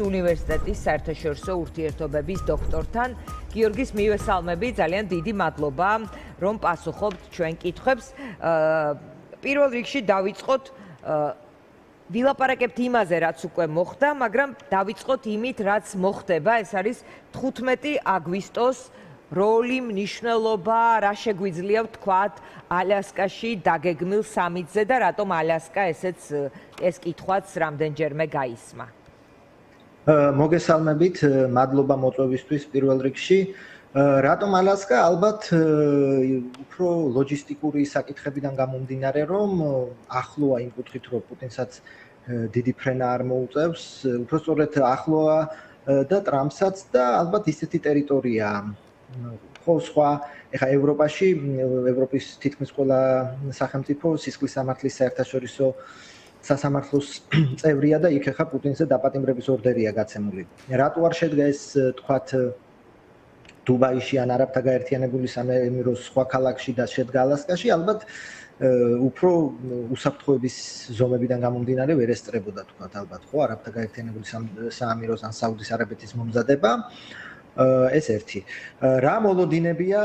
უნივერსიტეტის საერთაშორისო ურთიერთობების დოქტორთან გიორგის მივესალმები, ძალიან დიდი მადლობა, რომ პასუხობთ ჩვენ კითხვებს. პირველ რიგში დავიწყოთ ვილაპარაკებთ იმაზე, რაც უკვე მოხდა, მაგრამ დავიწყოთ იმით, რაც მოხდება, ეს არის 15 აგვისტოს როლი, მნიშვნელობა, რა შეგვიძლია ვთქვათ ალასკაში დაგეგმილ სამიტზე და რატომ ალასკა ეს კითხვაც რამდენჯერმე გაისმა. მოგესალმებით, მადლობა მოწვევისთვის პირველ რიგში. რატომ ალასკა? ალბათ უფრო ლოჯისტიკური საკითხებიდან გამომდინარე, რომ ახლოა იმ კუთხით, რომ პუტინსაც დიდი ფრენა არ მოუწევს, უფრო სწორედ ახლოა და ტრამპსაც და ალბათ ისეთი ტერიტორიაა. ხო, სხვა, ეხა ევროპაში, ევროპის თითქმის ყველა სახელმწიფო სისხლის სამართლის საერთაშორისო სასამართლოს წევრია და იქ ახლა პუტინზე დაპატიმრების ორდერია გაცემული. რატო არ შედგა ეს თქვათ დუბაიში ან არაბთა გაერთიანებული საამიროს სხვა ქალაქში და შედგა ალასკაში? ალბათ უფრო უსაფრთხოების ზომებიდან გამომდინარე ვერ ესწრებოდა თქვათ ალბათ ხო არაბთა გაერთიანებული საამიროს ან საუდის არაბეთის მომზადება. ეს ერთი. რა მოლოდინებია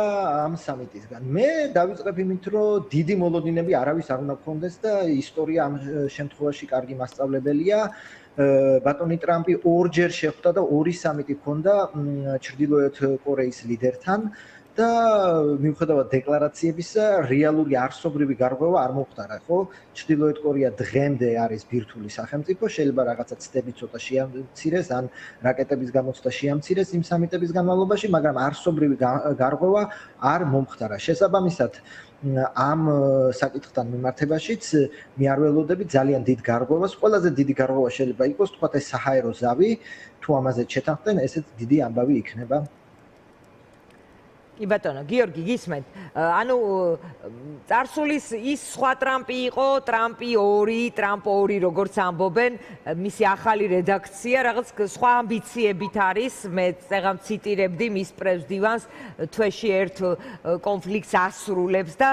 ამ სამიტისგან? მე დავიწყებ იმით, რომ დიდი მოლოდინები არავის არ უნდა გქონდეს და ისტორია ამ შემთხვევაში კარგი მასწავლებელია. ბატონი ტრამპი ორჯერ შეხვდა და ორი სამიტი ჰქონდა ჩრდილოეთ კორეის ლიდერთან და მიუხედავად დეკლარაციებისა, რეალური არსობრივი გარღვევა არ მოხდარა, ხო? ჩრდილოეთ კორეა დღემდე არის ბირთვული სახელმწიფო, შეიძლება რაღაცა ცდები ცოტა შეამცირეს ან რაკეტების გამოცდა შეამცირეს იმ სამიტების განმავლობაში, მაგრამ არსობრივი გარღვევა არ მომხდარა. შესაბამისად, ამ საკითხთან მიმართებაშიც მე არ ველოდები ძალიან დიდ გარღვევას. ყველაზე დიდი გარღვევა შეიძლება იყოს, თქვათ ეს საჰაერო ზავი, თუ ამაზე შეთანხმდნენ, ესეც დიდი ამბავი იქნება. კი ბატონო, გიორგი გისმენთ. ანუ წარსულის ის სხვა ტრამპი იყო, ტრამპი 2, ტრამპ 2, როგორც ამბობენ, მისი ახალი რედაქცია, რაღაც სხვა ამბიციებით არის. მე წეგამ ციტირებდი მის პრესდივანს, თვეში ერთ კონფლიქტს ასრულებს და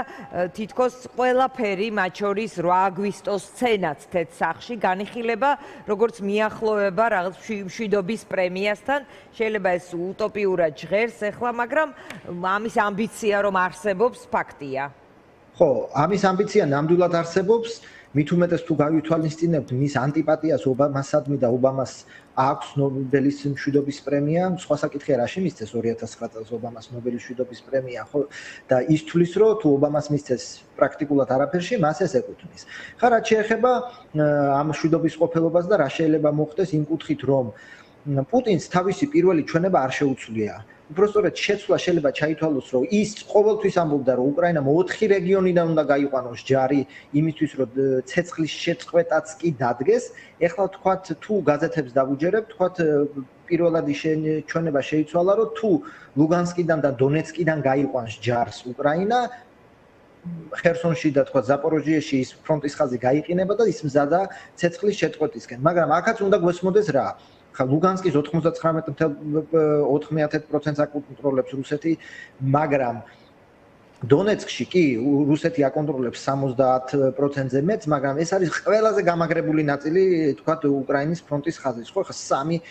თითქოს ყველაფერი, მათ შორის 8 აგვისტოს სცენაც თეთრ სახლში განიხილება, როგორც მიახლოება რაღაც მშვიდობის პრემიასთან. შეიძლება ეს უტოპიურად ჟღერს ახლა, მაგრამ ამის ამბიცია რომ არსებობს ფაქტია. ხო, ამის ამბიცია ნამდვილად არსებობს. მით უმეტეს თუ გავითვალისწინებთ მის ანტიპატიას ობამასადმი და ობამას აქვს ნობელის მშვიდობის პრემია, სხვა საკითხია რაში მისცეს 2009 წელს ობამას ნობელის მშვიდობის პრემია, ხო? და ის თulis რომ თუ ობამას მისცეს პრაქტიკულად არაფერში, მას ეს ეკუთვნის. ხა რაც შეეხება ამ მშვიდობის ყოფილობას და რა შეიძლება მოხდეს იმ კუთხით, რომ პუტინს თავისი პირველი ჩვენება არ შეუცვლია. უბრალოდ შეცვლა შეიძლება ჩაითვალოს, რომ ის ყოველთვის ამბობდა, რომ უკრაინამ 4 რეგიონიდან უნდა გაიყვანოს ჯარი იმისთვის, რომ ცეცხლის შეწყვეტაც კი დადგეს. ეხლა თქვათ, თუ გაზეთებს დავუჯერებ, თქვათ პირველადი ჩვენება შეიცვალა, რომ თუ ლუგანსკიდან და დონეცკიდან გაიყვანს ჯარს უკრაინა, ხერსონში და თქვათ ზაპოროჟიეში ის ფრონტის ხაზი გაიყინება და ის მზადა ცეცხლის შეწყვეტისკენ. მაგრამ აქაც უნდა გვესმოდეს რა ლუგანსკის 99.90%-ს აკონტროლებს რუსეთი, მაგრამ დონეცკში კი რუსეთი აკონტროლებს 70%-ზე მეტს, მაგრამ ეს არის ყველაზე გამაგრებული ნაწილი, თქვათ, უკრაინის ფრონტის ხაზის. ხო, ხა 2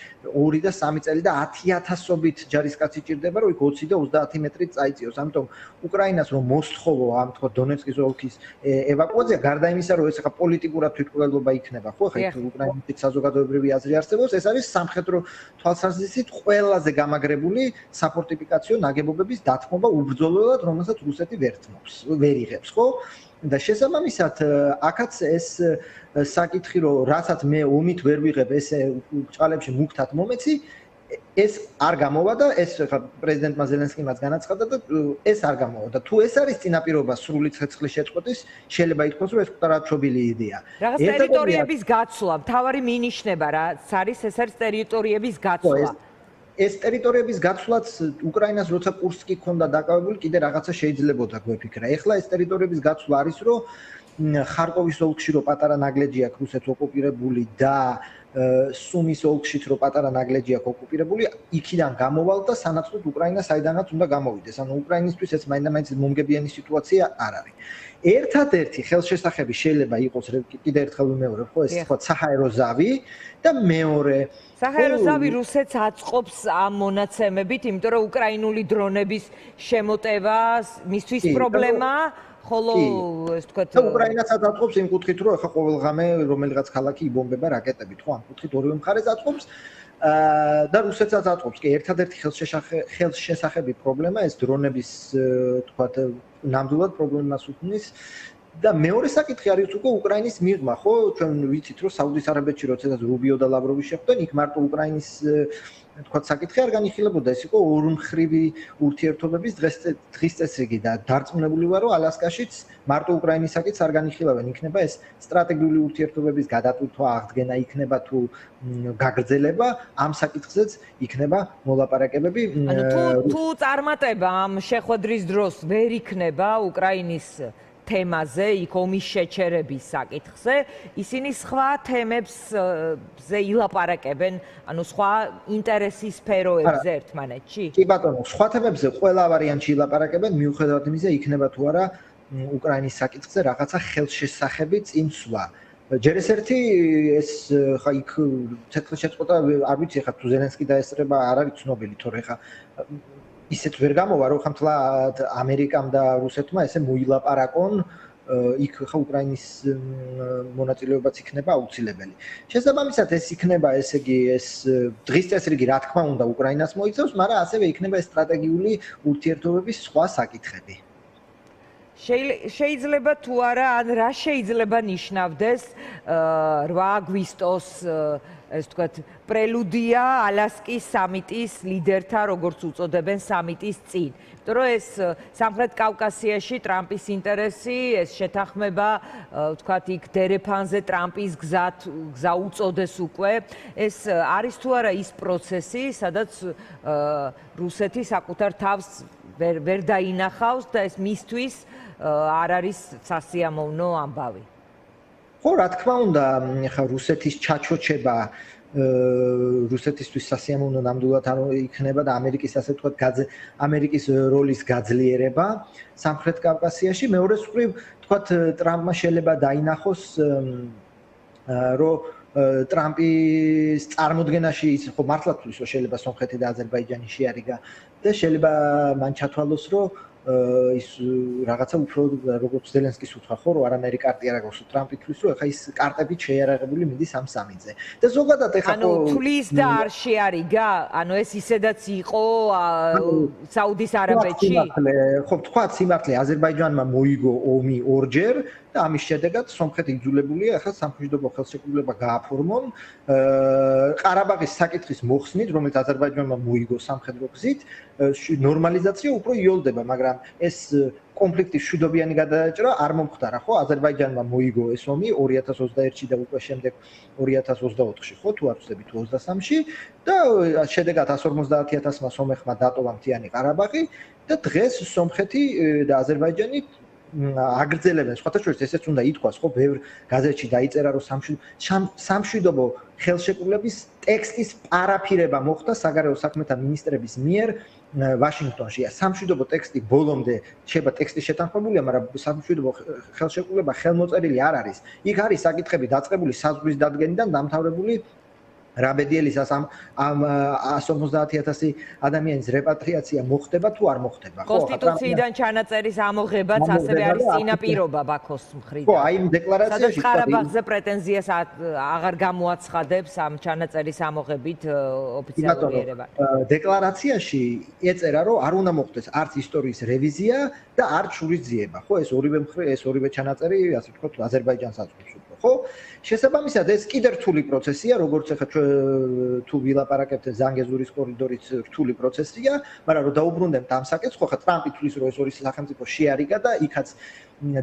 და 3 წელი და 10,000-ობით ჯარისკაცი ჭირდება, რომ იქ 20 და 30 მეტრით წაიწიოს. ამიტომ უკრაინას რომ მოსთხოვო ამ თქვათ დონეცკის ოლქის ევაკუაცია, გარდა იმისა, რომ ეს ხა პოლიტიკურად თვითმკვლელობა იქნება, ხო, ხა უკრაინის საზოგადოებრივი აზრი არსებობს, ეს არის სამხედრო თვალსაზრისით ყველაზე გამაგრებული საფორტიფიკაციო ნაგებობების დათმობა ubრძოლველად, რომელსაც რუსეთი ვერ იღებს, ხო? და შესაბამისად, აქაც ეს საკითხი, რომ რასაც მე ომით ვერ ვიღებ, ესე ბრჭყალებში მუქთად მომეცი, ეს არ გამოვა და ეს ხა პრეზიდენტმა ზელენსკიმაც განაცხადა და ეს არ გამოვა და თუ ეს არის წინაპირობა სრული ცეცხლის შეწყვეტის, შეიძლება ითქვას, რომ ეს კუტარაჩობილი იდეა. რაღაც ტერიტორიების გაცვლა, მთავარი მინიშნება რაც არის, ეს არის ტერიტორიების გაცვლა. ეს ტერიტორიების გაცვლაც უკრაინას როცა კურსკი ჰქონდა დაკავებული, კიდე რაღაცა შეიძლებოდა გვეფიქრა. ეხლა ეს ტერიტორიების გაცვლა არის, რომ ხარკოვის ოლქში რო პატარა ნაგლეჯი აქვს რუსეთს ოკუპირებული და სუმის ოლქშიც რო პატარა ნაგლეჯი აქვს ოკუპირებული, იქიდან გამოვალ და სანაცვლოდ უკრაინა საიდანაც უნდა გამოვიდეს. ანუ უკრაინისთვის ეს მაინდა-მაინც მომგებიანი სიტუაცია არ არის. ერთადერთი ხელშესახები შეიძლება იყოს კიდე ერთხელ ვიმეორებ, ხო, ეს თქვა საჰაერო ზავი და მეორე საჰაერო ზავი რუსეთს აწყობს ამ მონაცემებით, იმიტომ რომ უკრაინული დრონების შემოტევა მისთვის პრობლემაა, ხოლო ეს თქვათ უკრაინასაც აწყობს იმ კუთხით, რომ ახლა ყოველღამე რომელიღაც ქალაქი იბომბება რაკეტებით, ხო, ამ კუთხით ორივე მხარეს აწყობს. და რუსეთსაც აწყობს. კი, ერთადერთი ხელშესახები პრობლემა ეს დრონების, თქვათ, ნამდვილად პრობლემას უქმნის. და მეორე საკითხი არის უკვე უკრაინის მიღმა, ხო? ჩვენ ვიცით, რომ საუდის არაბეთში როდესაც რუბიო და ლავროვი შეხვდნენ, იქ მარტო უკრაინის თქვათ საკითხი არ განიხილებოდა, ეს იყო ორმხრივი ურთიერთობების დღის წესრიგი და დარწმუნებული ვარ, რომ ალასკაშიც მარტო უკრაინის საკითხს არ განიხილავენ, იქნება ეს სტრატეგიული ურთიერთობების გადატვირთვა, აღდგენა იქნება თუ გაგრძელება, ამ საკითხზეც იქნება მოლაპარაკებები. ანუ თუ წარმატება ამ შეხვედრის დროს ვერ იქნება უკრაინის თემაზე, იქ ომის შეჩერების საკითხზე, ისინი სხვა თემებზე ილაპარაკებენ, ანუ სხვა ინტერესის სფეროებზე ერთმანეთში? კი ბატონო, სხვა თემებზე ყველა ვარიანტში ილაპარაკებენ, მიუხედავად იმისა, იქნება თუ არა უკრაინის საკითხზე რაღაცა ხელშესახები წინსვლა. ჯერ ეს ერთი ეს ხა იქ ცეცხლშეწყვეტა არ ვიცი ხა თუ ზელენსკი დაესწრება არ არის ცნობილი, თორე ხა ისეთ ვერ გამოვა, რომ ხამთლად ამერიკამ და რუსეთმა ესე მოილაპარაკონ, იქ ხა უკრაინის მონაწილეობაც იქნება აუცილებელი. შესაბამისად ეს იქნება, ესე იგი, ეს დღის წესრიგი რა თქმა უნდა უკრაინას მოიცავს, მაგრამ ასევე იქნება ეს სტრატეგიული ურთიერთობების სხვა საკითხები. შეიძლება თუ არა, ან რა შეიძლება ნიშნავდეს 8 აგვისტოს ეს თქვათ პრელუდია ალასკის სამიტის ლიდერთა, როგორც უწოდებენ, სამიტის წინ. იმიტომ რომ ეს სამხრეთ კავკასიაში ტრამპის ინტერესი, ეს შეთანხმება, თქვათ იქ დერეფანზე ტრამპის გზა უწოდეს უკვე, ეს არის თუ არა ის პროცესი, სადაც რუსეთი საკუთარ თავს ვერ დაინახავს და ეს მისთვის არ არის სასიამოვნო ამბავი. ხო, რა თქმა უნდა, ხა რუსეთის ჩაჩოჩება რუსეთისთვის სასიამოვნო ნამდვილად არ იქნება და ამერიკის ასე ვთქვათ ამერიკის როლის გაძლიერება სამხრეთ კავკასიაში. მეორე მხრივ, ვთქვათ, ტრამპმა შეიძლება დაინახოს, რომ ტრამპის წარმოდგენაში ის ხო მართლაც თulis რომ შეიძლება სომხეთი და აზერბაიჯანი შეარიგა და შეიძლება მან ჩათვალოს, რომ ის რაღაცა უფრო როგორც ზელენსკის უთხრა ხო რომ არანაირი კარტი არ აქვს ტრამპი თulis რომ ეხა ის კარტებით შეიარაღებული მიდის ამ სამიტზე და ზოგადად ეხა ანუ თulis და არ შეარიგა ანუ ეს ისედაც იყო საუდის არაბეთში ხო თქვა სიმართლე აზერბაიჯანმა მოიგო ომი ორჯერ და ამის შედეგად სომხეთი იძულებულია ახლა სამშვიდობო ხელშეკრულება გააფორმონ ყარაბაღის საკითხის მოხსნით რომელიც აზერბაიჯანმა მოიგო სამხედრო გზით ნორმალიზაცია უფრო იოლდება მაგრამ ეს კონფლიქტის მშვიდობიანი გადაჭრა არ მომხდარა ხო აზერბაიჯანმა მოიგო ეს ომი 2021-ში და უკვე შემდეგ 2024-ში ხო თუ არ ვცდები თუ 23-ში და შედეგად 150,000-მა სომეხმა დატოვა მთიანი ყარაბაღი და დღეს სომხეთი და აზერბაიჯანი აგრძელებენ სხვათა შორის ესეც უნდა ითქვას ხო ბევრ გაზეთში დაიწერა რომ სამშვიდობო ხელშეკრულების ტექსტის პარაფირება მოხდა საგარეო საქმეთა მინისტრების მიერ ვაშინგტონში. სამშვიდობო ტექსტი ბოლომდე შეება ტექსტი შეთანხმებულია, მაგრამ სამშვიდობო ხელშეკრულება ხელმოწერილი არ არის. იქ არის საკითხები დაწყებული საზღვრის დადგენიდან დამთავრებული რაბედიელისას ამ 150,000 ადამიანის რეპატრიაცია მოხდება თუ არ მოხდება. ხო, კონსტიტუციიდან ჩანაწერის ამოღებაც ასევე არის წინაპირობა ბაქოს მხრიდან. ხო, აი იმ დეკლარაციაში ყარაბაღზე პრეტენზიას აღარ გამოაცხადებს ამ ჩანაწერის ამოღებით ოფიციალური ერევანი. დეკლარაციაში ეწერა, რომ არ უნდა მოხდეს არც ისტორიის რევიზია და არც შურისძიება. ხო, ეს ორივე ჩანაწერი, ასე ვთქვათ, აზერბაიჯანს აწყობს უკვე, ხო? შესაბამისად, ეს კიდევ რთული პროცესია, როგორც ახლა თუ ვილაპარაკებთ ზანგეზურის კორიდორის რთული პროცესია, მაგრამ რომ დაუბრუნდეთ ამ საკითხს, ხო, ტრამპი თulis რომ ეს ორი სახელმწიფო შეარიგა და იქაც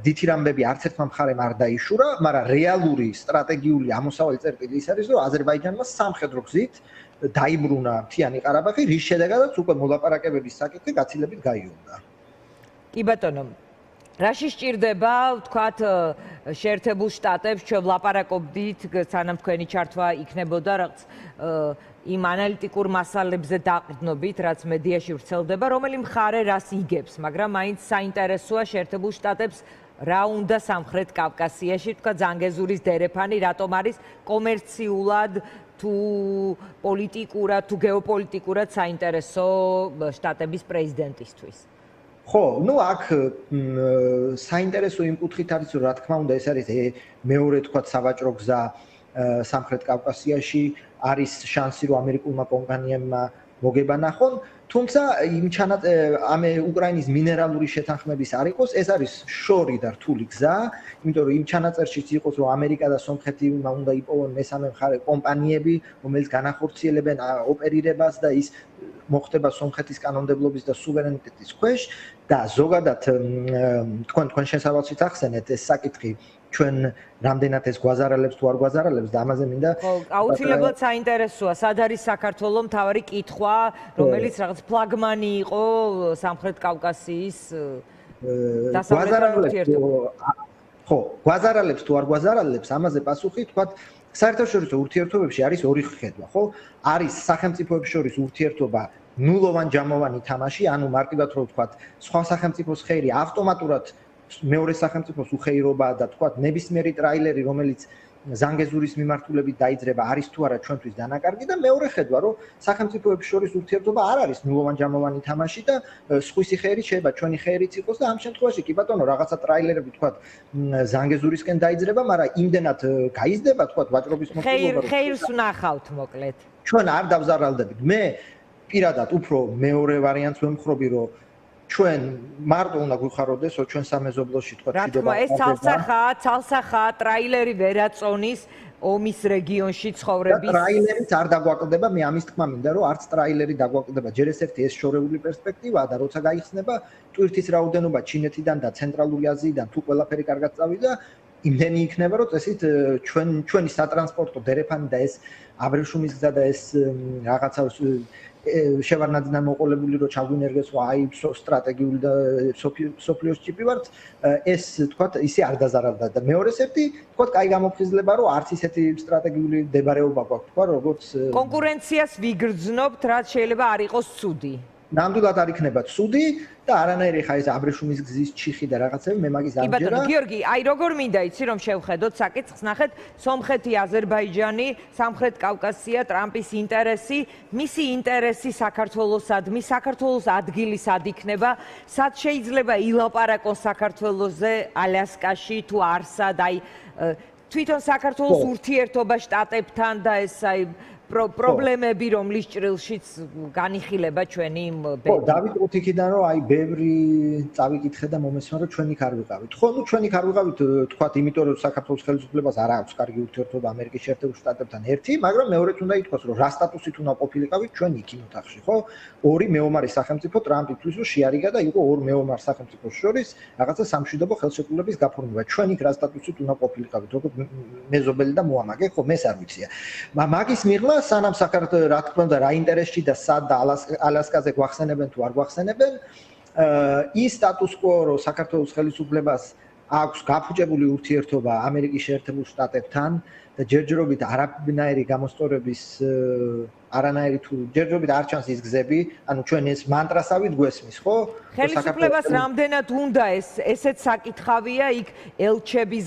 დითი რამბები არც ერთმა მხარემ არ დაიშურა, მაგრამ რეალური სტრატეგიული ამოსავალი წერტილი ის არის, რომ აზერბაიჯანმა სამხედრო გზით დაიბრუნა მთიანი ყარაბაღი, რის შედეგადაც უკვე მოლაპარაკებების საკითხი გაცილებით გაიოლდა. კი ბატონო რაში სჭირდება, ვთქვათ, შეერთებულ შტატებს ჩვენ ვლაპარაკობდით, სანამ თქვენი ჩართვა იქნებოდა რაღაც იმ ანალიტიკურ მასალებზე დაყრდნობით, რაც მედიაში ვრცელდება, რომელი მხარე რას იგებს, მაგრამ მაინც საინტერესოა შეერთებულ შტატებს რა უნდა სამხრეთ კავკასიაში, თქვა ზანგეზურის დერეფანი, რატომ არის კომერციულად თუ პოლიტიკურად, თუ გეოპოლიტიკურად საინტერესო შტატების პრეზიდენტისთვის. ხო, ну აქ საინტერესო იმ კუთხით არის, რომ რა თქმა უნდა ეს არის მეორე თქვა სავაჭრო გზა სამხრეთ კავკასიაში, არის შანსი რომ ამერიკულმა კომპანიებმა მოგება ნახონ, თუმცა იმ ამ უკრაინის მინერალური შეთანხმების არ იყოს, ეს არის შორი და რთული გზა, იმიტომ რომ იმ ჩანაწერშიც იყოს რომ ამერიკა და სომხეთი უნდა იპოვონ მესამე მხარე კომპანიები, რომელიც განახორციელებენ ოპერირებას და ის მოხდება სომხეთის კანონმდებლობის და სუვერენიტეტის ქვეშ და ზოგადად თქვენ შესავალშიც ახსენეთ ეს საკითხი ჩვენ რამდენად ეს გვაზარალებს თუ არ გვაზარალებს და ამაზე მინდა აუცილებლად საინტერესოა სად არის საქართველოს მთავარი კითხვა რომელიც რაღაც ფლაგმანი იყო სამხრეთ კავკასიის დასავლეთ ურთიერთობებში ხო გვაზარალებს თუ არ გვაზარალებს ამაზე პასუხი თქვა საერთაშორისო ურთიერთობებში არის ორი ხედვა ხო არის სახელმწიფოებს შორის ურთიერთობა ნულოვან-ჯამოვანი თამაში ანუ მარტივად რო ვთქვათ სხვა სახელმწიფოს ხეირი ავტომატურად მეორე სახელმწიფოს უხეირობა და თქვათ ნებისმიერი ტრაილერი რომელიც ზანგეზურის მიმართულებით დაიძრება არის თუ არა ჩვენთვის დანაკარგი და მეორე ხედვა რომ სახელმწიფოებს შორის ურთიერთობა არ არის ნულოვან-ჯამოვანი თამაში და სხვისი ხეირი შეიძლება ჩვენი ხეირიც იყოს და ამ შემთხვევაში კი ბატონო რაღაცა ტრაილერები თქვათ ზანგეზურისკენ დაიძრება მაგრამ იმდენად გაიზრდება თქვათ ვაჭრობის მოწყობა ხეირს ვნახავთ მოკლედ ჩვენ არ დავზარალდებით მე პირადად უფრო მეორე ვარიანტს ვემხრობი რომ ჩვენ მარტო უნდა გვიხაროდეს რომ ჩვენ სამეზობლოში თქვა მშვიდობა ეს ცალსახაა ტრაილერი ვერაწონის ომის რეგიონში ცხოვრების ტრაილერიც არ დაგვაკლდება მე ამის თქმა მინდა რომ არც ტრაილერი დაგვაკლდება ჯერ ესეთი ეს შორეული პერსპექტივაა და როცა გაიხსნება ტვირთის რაოდენობა ჩინეთიდან და ცენტრალური აზიიდან თუ ყველაფერი კარგად წავიდა იმდენი იქნება რომ წესით ჩვენი სატრანსპორტო დერეფანი და ეს აბრეშუმის გზა და ეს რაღაცა შევარნაძიდან მოყოლებული რომ ჩაგვინერგეს რომ აი სტრატეგიული და სოფლიოს ჩიპი ვართ ეს თქვა ისე არ დაზარალდა და მეორე სერტი თქვა კაი გამოფხიზლება რომ არც ისეთი სტრატეგიული მდებარეობა გვაქვს თქვა როგორც კონკურენციას ვიგრძნობთ რაც შეიძლება არ იყოს ცუდი ნამდვილად არ იქნება ცუდი და არანაირი ხა ეს აბრეშუმის გზის ჩიხი და რაღაცები მე მაგის ამჯერა. კი ბატონო გიორგი, აი როგორ მინდა იცი რომ შევხედოთ საკითხს, ნახეთ, სომხეთი, აზერბაიჯანი, სამხრეთ კავკასია, ტრამპის ინტერესი, მისი ინტერესი საქართველოსადმი, საქართველოს ადგილი სად იქნება, სად შეიძლება ილაპარაკონ საქართველოზე, ალიასკაში თუ არსად, აი თვითონ საქართველოს ურთიერთობა შტატებთან და ეს აი პრობლემები რომლის ჭრილშიც განიხილება ჩვენი ხო დავით უთიქიდან რომ აი ბევრი წავიკითხე და მომესმა რომ ჩვენ იქ არ ვიყავით ხო ნუ ჩვენ იქ არ ვიყავით თქვათ იმიტომ რომ საქართველოს ხელისუფლებას არ აქვს კარგი ურთიერთობა ამერიკის შეერთებულ შტატებთან ერთი მაგრამ მეორეც უნდა ითქვას რომ რა სტატუსით უნდა ყოფილიყავით ჩვენ იქ იმ ოთახში ხო ორი მეომარი სახელმწიფო ტრამპი თვითონ შეარიგა და იყო ორ მეომარ სახელმწიფოს შორის რაღაცა სამშვიდობო ხელშეკრულების გაფორმება ჩვენ იქ რა სტატუსით უნდა ყოფილიყავით როგორც მეზობელი და მოამაგე ხო მე არ ვიცია მაგის მიღმა სანამ საქართველოს რა თქმა უნდა რა ინტერესში და სად და ალასკაზე გვახსენებენ თუ არ გვახსენებენ ის სტატუს კვო რომ საქართველოს ხელისუფლებას აქვს გაფუჭებული ურთიერთობა ამერიკის შეერთებულ შტატებთან და ჯერჯერობით არანაირი გამოსწორების არანაირი თუ ჯერჯერობით არ ჩანს ის გზები ანუ ჩვენ ეს მანტრასავით გვესმის ხო ხელისუფლებას რამდენად უნდა ესეც საკითხავია იქ ელჩების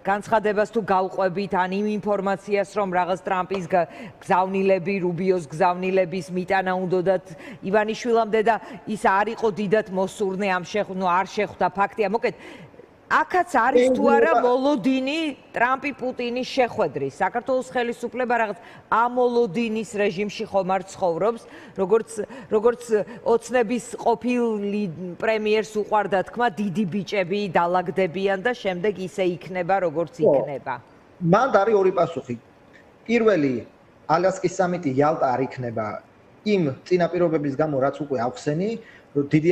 განცხადებას თუ გავყვებით ან იმ ინფორმაციას რომ რაღაც ტრამპის გზავნილები რუბიოს გზავნილების მიტანა უნდათ ივანიშვილამდე და ის არ იყო დიდად მოსურნე ამ არ შეხვდა ფაქტია მოკეთ აქაც არის თუ არა მოლოდინი ტრამპი პუტინის შეხვედრის საქართველოს ხელისუფლება რაღაც ამოლოდინის რეჟიმში ხომ არ ცხოვრობს როგორც ოცნების ყოფილ პრემიერს უყვარდა თქმა დიდი ბიჭები დალაგდებიან და შემდეგ ისე იქნება როგორც იქნება მან არის ორი პასუხი პირველი ალასკის სამიტი იალტა არ იქნება იმ წინაპირობების გამო რაც უკვე ახსენი რომ დიდი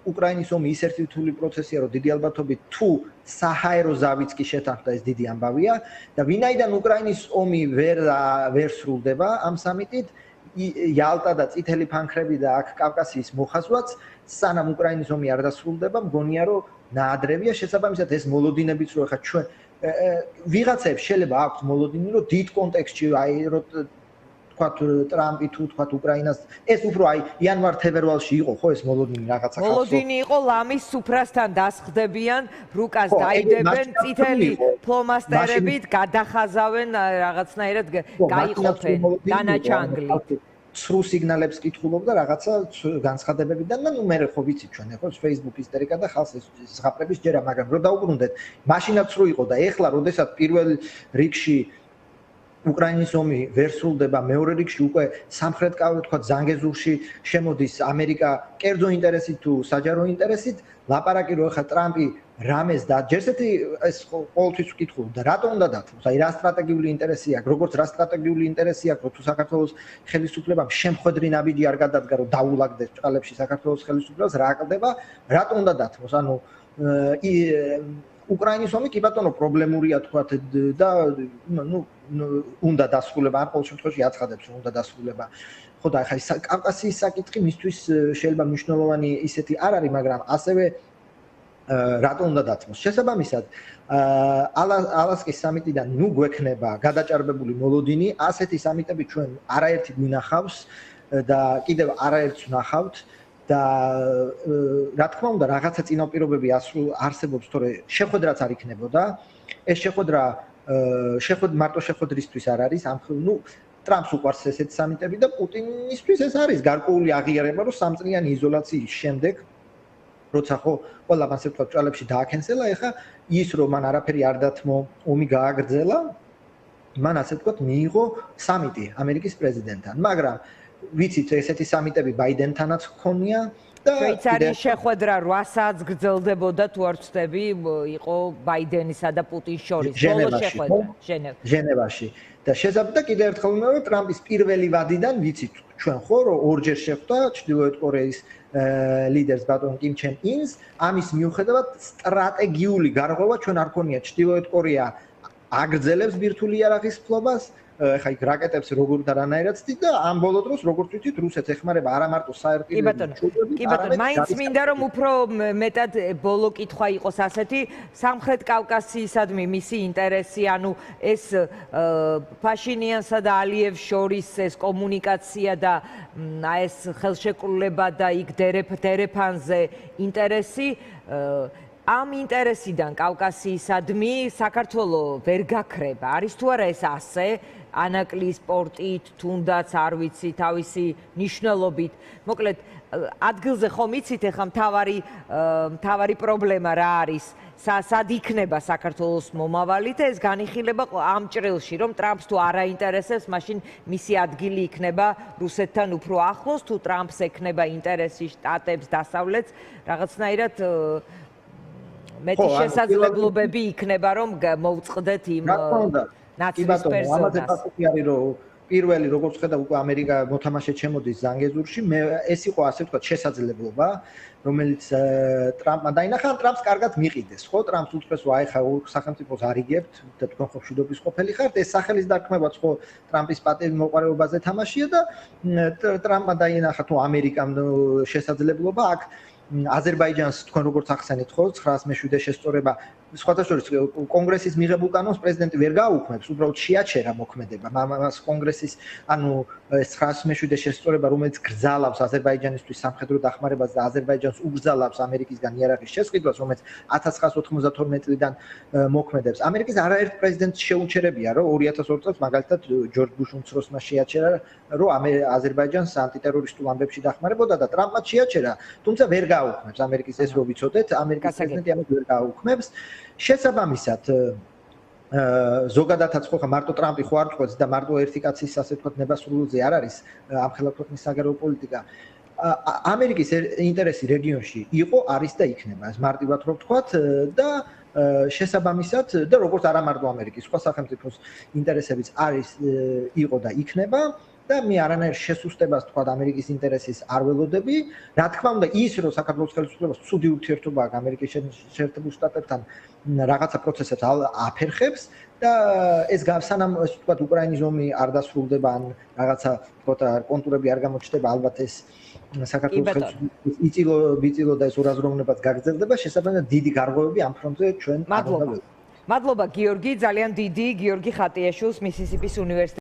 უკრაინის ომი ის ერთი რთული პროცესია რომ დიდი ალბათობით თუ საჰაერო ზავიც კი შეთანხმდა ეს დიდი ამბავია და ვინაიდან უკრაინის ომი ვერ სრულდება ამ სამიტით იალტა და წითელი ფანქრები და აქ კავკასიის მოხაზვაც სანამ უკრაინის ომი არ დასრულდება მგონია რომ ნაადრევია შესაბამისად ეს მოლოდინებიც რო ხა ჩვენ ვიღაცებს შეიძლება აქვს მოლოდინი რომ დიდ კონტექსტში აი რომ თქვათ ტრამპი თუ თქვათ უკრაინას ეს უფრო აი იანვარ-თებერვალში იყო ხო ეს მოლოდინი რაღაცა ხალხო მოლოდინი იყო ლამის სუფრასთან დასხდებიან, რუკას დაიდებენ, წითელი ფლომასტერებით გადახაზავენ რაღაცნაირად გაიყოფენ დანაჩანგლი. სრულ სიგნალებს კითხულობდა რაღაცა განცხადებებიდან და ნუ მე ხო ვიცით ჩვენ ხო Facebook ისტერიკა და ხალხს ეს ზღაპრების ჯერა, მაგრამ რო დაუბრუნდეთ, მაშინაც რო იყო და ეხლა როდესაც პირველ რიგში უკრაინის ომი ვერ სრულდება, მეორე რიგში უკვე სამხრეთ კავკასიაში თქვა ზანგეზურში შემოდის ამერიკა კერძო ინტერესით თუ საჯარო ინტერესით, ლაპარაკი რო ეხლა ტრამპი რამეს და ჯერსეთი ეს ყოველთვის ვკითხულობ და რატო უნდა დათმოს? აი რა სტრატეგიული ინტერესი აქვს, როგორც რა სტრატეგიული ინტერესი აქვს, თუ საქართველოს ხელისუფლებამ შემხედრი ნაბიჯი არ გადადგა, რომ დაულაგდეს ჭყალებში საქართველოს ხელისუფლებას, რა აკლდება, რატო უნდა დათმოს? ანუ უკრაინის ომი კი ბატონო პრობლემურია თქვათ და ნუ უნდა დასრულება, ამ ყოველ შემთხვევაში აცხადებს რომ უნდა დასრულება. ხო და ახლა კავკასიის საკითხი მისთვის შეიძლება მნიშვნელოვანი ისეთი არ არის, მაგრამ ასევე რატო უნდა დათმოს? შესაბამისად, ალასკის სამიტიდან ნუ გვექნება გადაჭარბებული მოლოდინი, ასეთი სამიტები ჩვენ არაერთი გვინახავს და კიდევ არაერთს ვნახავთ და რა თქმა უნდა, რაღაცა წინაპირობები არსებობს, თორე შეხვედრაც არ იქნებოდა. ეს შეხვედრა მარტო შეხვედრისთვის არ არის, ნუ ტრამპს უყვარს ესეთი სამიტები და პუტინისთვის ეს არის გარკვეული აღიარება, რომ სამწლიანი იზოლაციის შემდეგ როცა ხო ყველა მასე თქვა ჭალებში დააკენსელა, ეხა ის რომ მან არაფერი არ დათმო, ომი გააგრძელა, მან ასე თქვა მიიღო სამიტი ამერიკის პრეზიდენტთან, მაგრამ ვიცით ესეთი სამიტები ბაიდენთანაც ჰქონია და შვეიცარიის შეხვედრა 8 საათს გრძელდებოდა თუ არ ვცდები, იყო ბაიდენისა და პუტინის შორის ბოლო შეხვედრა ჟენევაში და შესაბამისად და კიდევ ერთხელ ვიმეორე ტრამპის პირველი ვადიდან ვიცით ჩვენ ხო რომ ორჯერ შეხვდა ჩრდილოეთ კორეის ლიდერს ბატონ კიმ ჩენ ინს, ამის მიუხედავად სტრატეგიული გარღვევა ჩვენ არ ქონია. ჩრდილოეთ კორეა აგრძელებს ბირთვული იარაღის ფლობას, ეხა იქ რაკეტებს როგორ და რანაირად ცდით და ამ ბოლო დროს როგორც ვიცით რუსეთს ეხმარება არა მარტო საერთო კი ბატონო, მაინც მინდა რომ უფრო მეტად ბოლო კითხვა იყოს ასეთი, სამხრეთ კავკასიისადმი მისი ინტერესი, ანუ ეს ფაშინიანსა და ალიევს შორის ეს კომუნიკაცია და ეს ხელშეკრულება და იქ დერეფანზე ინტერესი ამ ინტერესიდან კავკასიისადმი საქართველოს ვერ გაქრება. არის თუ არა ეს ასე? ანაკლის სპორტით, თუნდაც არ ვიცი, თავისი ნიშნულობით. მოკლედ, ადგილზე ხომ იცით ახლა მთავარი პრობლემა რა არის? სად იქნება საქართველოს მომავალი და ეს განიხილება ამ ჭრილში, რომ ტრამპს თუ არ აინტერესებს, მაშინ მისი ადგილი იქნება რუსეთთან უფრო ახლოს, თუ ტრამპს ექნება ინტერესი შტატებს, დასავლეთს, რაღაცნაირად მეტი შესაძლებლობები იქნება, რომ მოვწყდეთ იმ ნაციის პერსონას. არის რომ პირველი როგორც ხედავ უკვე ამერიკა მოთამაშედ შემოდის ზანგეზურში, ეს იყო ასე ვთქვათ შესაძლებლობა, რომელიც ტრამპმა დაინახა, ტრამპს კარგად მიყიდეს, ხო? ტრამპს უწევს, რომ აი ხა სახელმწიფოს არიგებთ და თქვენ ხო მშვიდობის ყოფილი ხართ, ეს სახელის დარქმევაც ხო ტრამპის პატივმოყვარეობაზე თამაშია და ტრამპმა დაინახა თუ ამერიკამ შესაძლებლობა აქ აზერბაიჯანს თქვენ როგორც ახსენეთ ხო 907 შესწორება სხვათა შორის კონგრესის მიღებულ კანონს პრეზიდენტი ვერ გააუქმებს, უბრალოდ შეაჩერა მოქმედება. მას კონგრესის ანუ 907 შესწორება, რომელიც გრძალავს აზერბაიჯანისთვის სამხედრო დახმარებას და აზერბაიჯანს უგრძალავს ამერიკისგან იარაღის შესყიდვას, რომელიც 1992 წლიდან მოქმედებს. ამერიკის არაერთ პრეზიდენტს შეუჩერებია, რომ 2002 წელს მაგალითად ჯორჯ ბუშ უმცროსმა შეაჩერა, რომ აზერბაიჯანს ანტიტერორისტულ ამბებში დახმარებოდა და ტრამპმა შეაჩერა, თუმცა ვერ გააუქმებს ამერიკის ეს რო ვიცოდეთ, ამერიკის პრეზიდენტი ამას ვერ გააუქმებს. შესაბამისად ზოგადადაც ხო მარტო ტრამპი ხო არ თქვენს და მარტო ერთი კაცის ასე ვთქვათ ნებასრულზე არ არის ამ ხელქვეყნის საგარეო პოლიტიკა. ამერიკის ინტერესი რეგიონში იყო, არის და იქნება. ეს მარტივად რო ვთქვათ და შესაბამისად და როგორც არა მარტო ამერიკის, სხვა სახელმწიფოს ინტერესებიც არის, იყო და იქნება. და მე არანაირ შესუსტებას თქვა ამერიკის ინტერესის არ ველოდები. რა თქმა უნდა, ის რომ საქართველოს ხელისუფლებას ცუდი ურთიერთობა აქვს ამერიკის შეერთებულ შტატებთან რაღაცა პროცესებს აფერხებს და ეს სანამ ასე ვთქვათ უკრაინის ომი არ დასრულდება ან რაღაცა ვთქვათ კონტურები არ გამოჩნდება, ალბათ ეს საქართველოს ხელისუფლების იწილო და ეს ურაზროვნებაც გაგრძელდება, შესაბამისად დიდი გარღვევები ამ ფრონტზე ჩვენ არ უნდა ველოდებით. მადლობა გიორგი, ძალიან დიდი გიორგი ხატიაშვილს მისისიპის უნივერსიტეტის